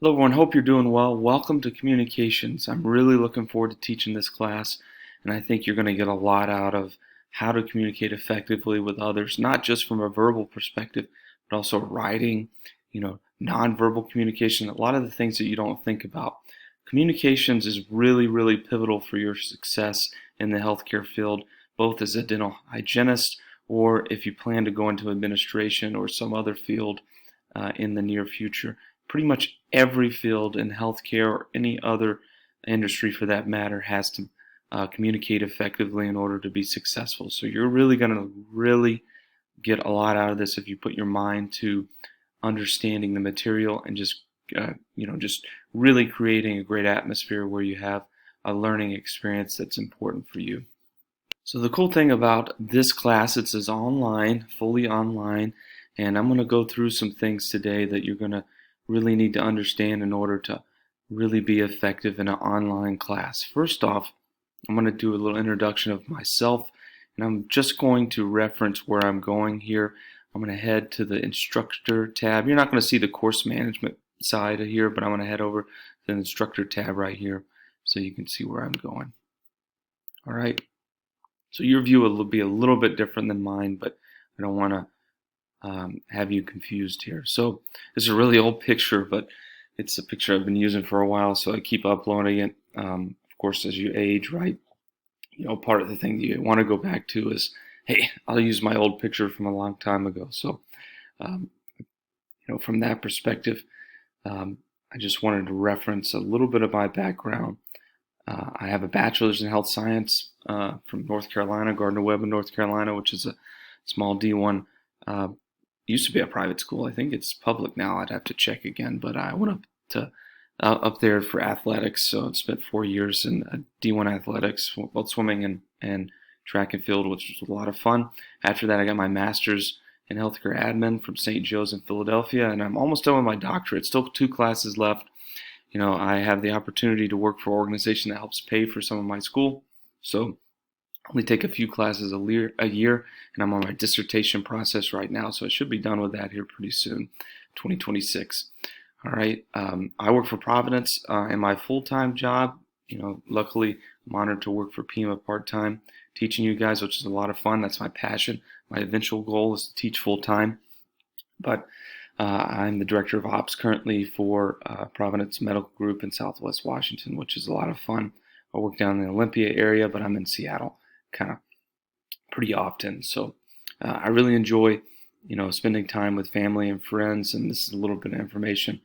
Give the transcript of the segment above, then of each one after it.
Hello everyone, hope you're doing well. Welcome to Communications. I'm really looking forward to teaching this class, and I think you're going to get a lot out of how to communicate effectively with others, not just from a verbal perspective, but also writing, nonverbal communication, a lot of the things that you don't think about. Communications is really, really pivotal for your success in the healthcare field, both as a dental hygienist or if you plan to go into administration or some other field in the near future. Pretty much every field in healthcare or any other industry for that matter has to communicate effectively in order to be successful. So you're really going to really get a lot out of this if you put your mind to understanding the material and just really creating a great atmosphere where you have a learning experience that's important for you. So the cool thing about this class, it says online, fully online, and I'm going to go through some things today that you're going to really need to understand in order to really be effective in an online class. First off, I'm going to do a little introduction of myself, and I'm just going to reference where I'm going here. I'm going to head to the instructor tab. You're not going to see the course management side here, but I'm going to head over to the instructor tab right here so you can see where I'm going. All right. So your view will be a little bit different than mine, but I don't want to have you confused here. So this is a really old picture, but it's a picture I've been using for a while, so I keep uploading it. Of course, as you age, right? Part of the thing that you want to go back to is, hey, I'll use my old picture from a long time ago. So, um, from that perspective, I just wanted to reference a little bit of my background. I have a bachelor's in health science from North Carolina, Gardner-Webb in North Carolina, which is a small D1. Used to be a private school. I think it's public now. I'd have to check again. But I went up there for athletics, so I spent 4 years in D1 athletics, both swimming and track and field, which was a lot of fun. After that, I got my master's in healthcare admin from St. Joe's in Philadelphia, and I'm almost done with my doctorate. Still 2 classes left. I have the opportunity to work for an organization that helps pay for some of my school. So I only take a few classes a year, and I'm on my dissertation process right now, so I should be done with that here pretty soon, 2026. All right. I work for Providence in my full-time job. Luckily, I'm honored to work for Pima part-time, teaching you guys, which is a lot of fun. That's my passion. My eventual goal is to teach full-time. But I'm the director of ops currently for Providence Medical Group in Southwest Washington, which is a lot of fun. I work down in the Olympia area, but I'm in Seattle kind of pretty often. So I really enjoy, spending time with family and friends, and this is a little bit of information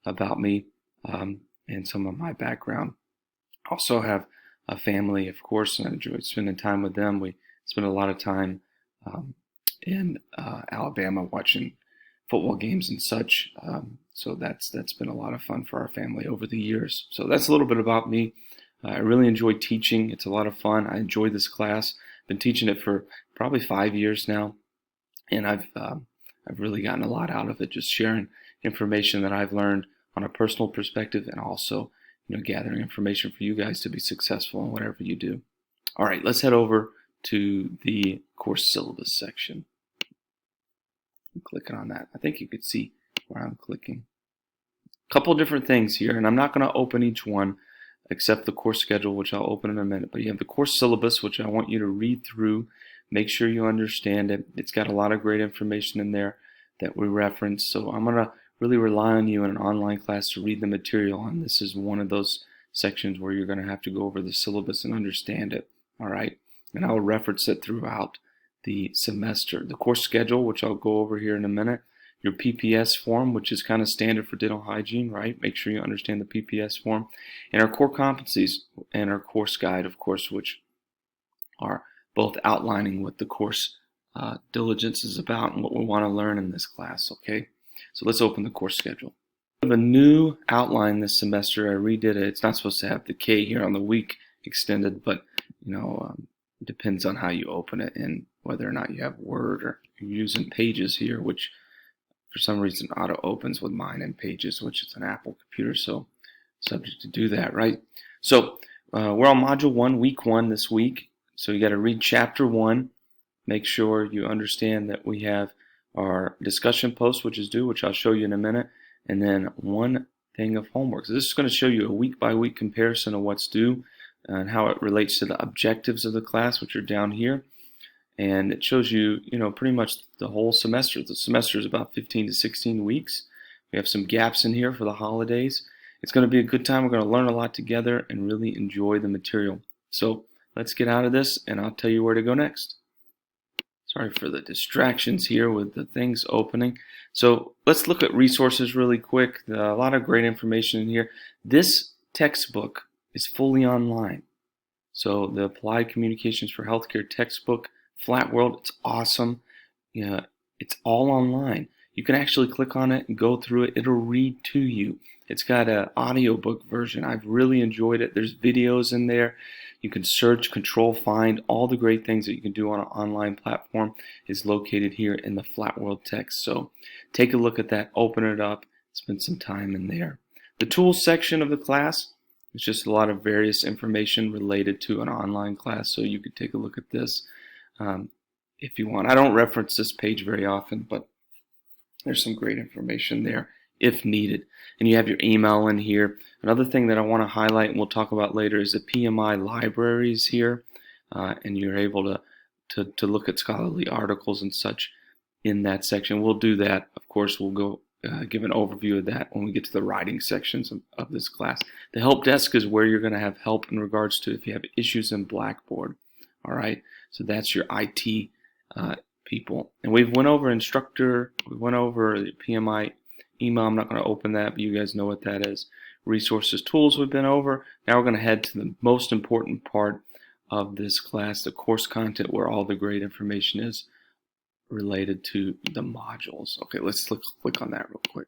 about me and some of my background. I also have a family, of course, and I enjoy spending time with them. We spend a lot of time in Alabama watching football games and such. So that's been a lot of fun for our family over the years. So that's a little bit about me. I really enjoy teaching. It's a lot of fun. I enjoy this class. I've been teaching it for probably 5 years now, and I've really gotten a lot out of it, just sharing information that I've learned on a personal perspective, and also gathering information for you guys to be successful in whatever you do. All right, let's head over to the course syllabus section. I'm clicking on that. I think you could see where I'm clicking. A couple different things here, and I'm not going to open each one except the course schedule, which I'll open in a minute. But you have the course syllabus, which I want you to read through, make sure you understand it. It's got a lot of great information in there that we reference. So I'm going to really rely on you in an online class to read the material, and this is one of those sections where you're going to have to go over the syllabus and understand it. All right, and I'll reference it throughout the semester. The course schedule, which I'll go over here in a minute. Your PPS form, which is kind of standard for dental hygiene, right? Make sure you understand the PPS form. And our core competencies and our course guide, of course, which are both outlining what the course diligence is about and what we want to learn in this class, okay? So let's open the course schedule. We have a new outline this semester. I redid it. It's not supposed to have the K here on the week extended, but it depends on how you open it and whether or not you have Word or you're using Pages here, which for some reason auto opens with mine in Pages, which is an Apple computer, so subject to do that, right? So we're on Module 1, Week 1 this week. So you got to read Chapter 1. Make sure you understand that we have our discussion post, which is due, which I'll show you in a minute, and then one thing of homework. So this is going to show you a week-by-week comparison of what's due and how it relates to the objectives of the class, which are down here. And it shows you, pretty much the whole semester. The semester is about 15 to 16 weeks. We have some gaps in here for the holidays. It's going to be a good time. We're going to learn a lot together and really enjoy the material. So let's get out of this, and I'll tell you where to go next. Sorry for the distractions here with the things opening. So let's look at resources really quick. A lot of great information in here. This textbook is fully online. So the Applied Communications for Healthcare textbook, Flat World, it's awesome. Yeah, it's all online. You can actually click on it and go through it. It'll read to you. It's got an audiobook version. I've really enjoyed it. There's videos in there. You can search, control, find. All the great things that you can do on an online platform is located here in the Flat World text. So take a look at that, open it up, spend some time in there. The tools section of the class is just a lot of various information related to an online class. So you could take a look at this if you want. I don't reference this page very often, but there's some great information there if needed. And you have your email in here. Another thing that I want to highlight and we'll talk about later is the PMI libraries here. And you're able to look at scholarly articles and such in that section. We'll do that. Of course, we'll go give an overview of that when we get to the writing sections of this class. The help desk is where you're going to have help in regards to if you have issues in Blackboard. All right, so that's your IT people. And we've went over instructor, we went over the PMI email. I'm not going to open that, but you guys know what that is. Resources, tools we've been over. Now we're going to head to the most important part of this class, the course content, where all the great information is related to the modules. Okay, let's click on that real quick.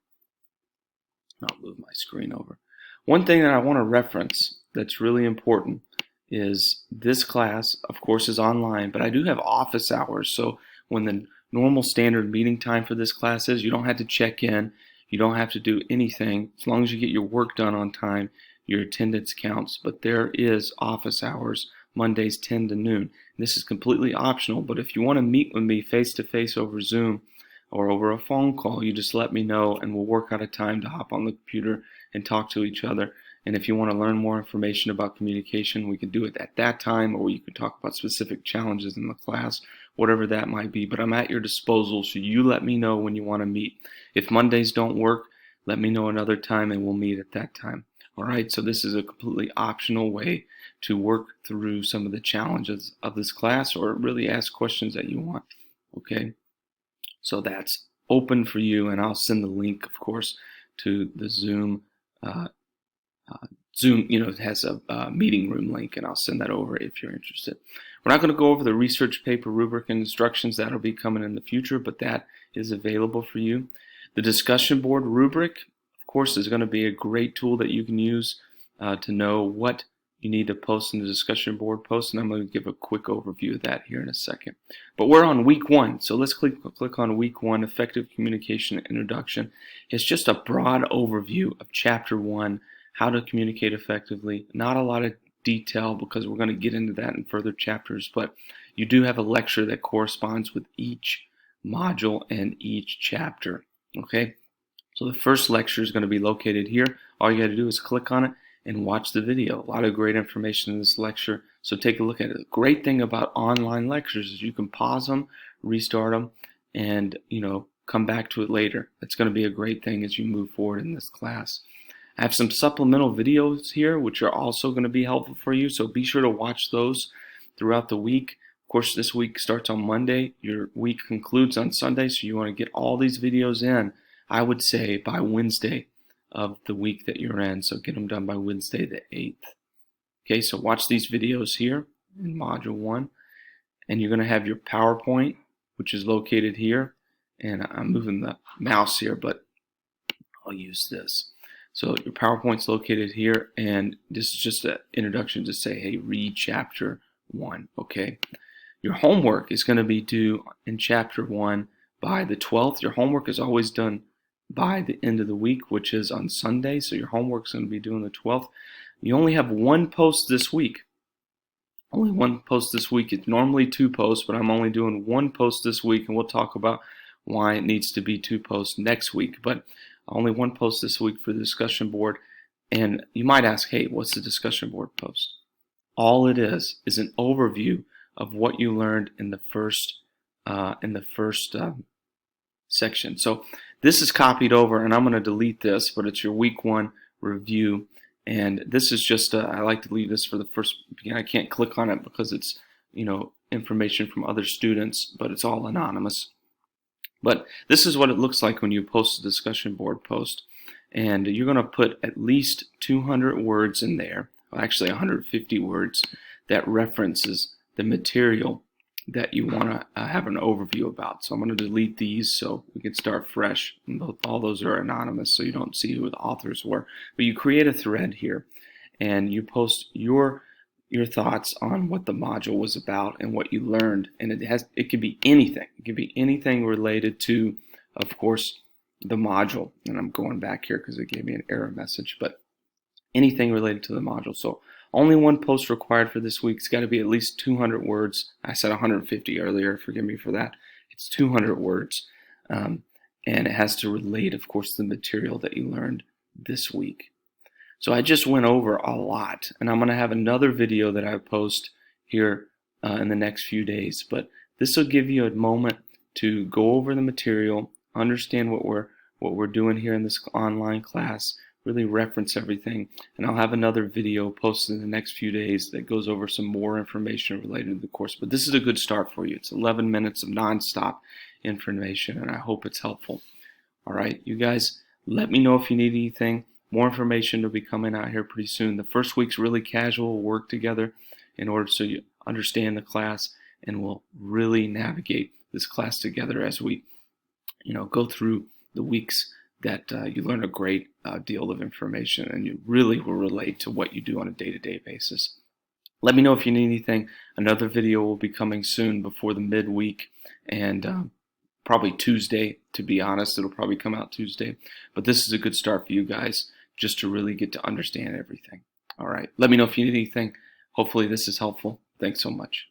I'll move my screen over. One thing that I want to reference that's really important is this class, of course, is online, but I do have office hours. So when the normal standard meeting time for this class is, you don't have to check in. You don't have to do anything. As long as you get your work done on time, your attendance counts. But there is office hours, Mondays 10 to noon. This is completely optional, but if you want to meet with me face-to-face over Zoom or over a phone call, you just let me know and we'll work out a time to hop on the computer and talk to each other. And if you want to learn more information about communication, we can do it at that time, or you can talk about specific challenges in the class, whatever that might be. But I'm at your disposal, so you let me know when you want to meet. If Mondays don't work, let me know another time and we'll meet at that time. All right, so this is a completely optional way to work through some of the challenges of this class, or really ask questions that you want. Okay, so that's open for you, and I'll send the link, of course, to the Zoom. Zoom, it has a meeting room link, and I'll send that over if you're interested. We're not going to go over the research paper rubric and instructions. That'll be coming in the future, but that is available for you. The discussion board rubric, of course, is going to be a great tool that you can use to know what you need to post in the discussion board post, and I'm going to give a quick overview of that here in a second. But we're on week 1, so let's click on week 1, Effective Communication Introduction. It's just a broad overview of Chapter 1, how to communicate effectively. Not a lot of detail because we're going to get into that in further chapters, but you do have a lecture that corresponds with each module and each chapter. Okay, so the first lecture is going to be located here. All you got to do is click on it and watch the video. A lot of great information in this lecture, so take a look at it. The great thing about online lectures is you can pause them, restart them, and come back to it later. That's going to be a great thing as you move forward in this class. I have some supplemental videos here which are also going to be helpful for you, so be sure to watch those throughout the week. Of course, this week starts on Monday. Your week concludes on Sunday, so you want to get all these videos in, I would say, by Wednesday of the week that you're in. So get them done by Wednesday the 8th. Okay, so watch these videos here in Module 1. And you're going to have your PowerPoint, which is located here. And I'm moving the mouse here, but I'll use this. So your PowerPoint's located here, and this is just an introduction to say, hey, read Chapter 1, okay? Your homework is going to be due in Chapter 1 by the 12th. Your homework is always done by the end of the week, which is on Sunday, so your homework's going to be due on the 12th. You only have one post this week. Only one post this week. It's normally 2 posts, but I'm only doing 1 post this week, and we'll talk about why it needs to be 2 posts next week. But Only one post this week for the discussion board. And you might ask, hey, what's the discussion board post? All it is an overview of what you learned in the first section. So this is copied over, and I'm going to delete this, but it's your week 1 review. And this is just I like to leave this for the first. I can't click on it because it's information from other students, but it's all anonymous. But this is what it looks like when you post a discussion board post, and you're going to put at least 200 words in there, actually 150 words, that references the material that you want to have an overview about. So I'm going to delete these so we can start fresh. And all those are anonymous, so you don't see who the authors were. But you create a thread here, and you post your thoughts on what the module was about and what you learned. And it could be anything. It could be anything related to, of course, the module. And I'm going back here because it gave me an error message, but anything related to the module. So only one post required for this week. It's got to be at least 200 words. I said 150 earlier. Forgive me for that. It's 200 words. And it has to relate, of course, to the material that you learned this week. So I just went over a lot, and I'm going to have another video that I post here in the next few days. But this will give you a moment to go over the material, understand what we're doing here in this online class, really reference everything, and I'll have another video posted in the next few days that goes over some more information related to the course. But this is a good start for you. It's 11 minutes of nonstop information, and I hope it's helpful. All right, you guys, let me know if you need anything. More information will be coming out here pretty soon. The first week's really casual. We'll work together in order so you understand the class, and we'll really navigate this class together as we go through the weeks that you learn a great deal of information, and you really will relate to what you do on a day-to-day basis. Let me know if you need anything. Another video will be coming soon before the midweek, and probably Tuesday, to be honest. It'll probably come out Tuesday. But this is a good start for you guys, just to really get to understand everything. All right. Let me know if you need anything. Hopefully this is helpful. Thanks so much.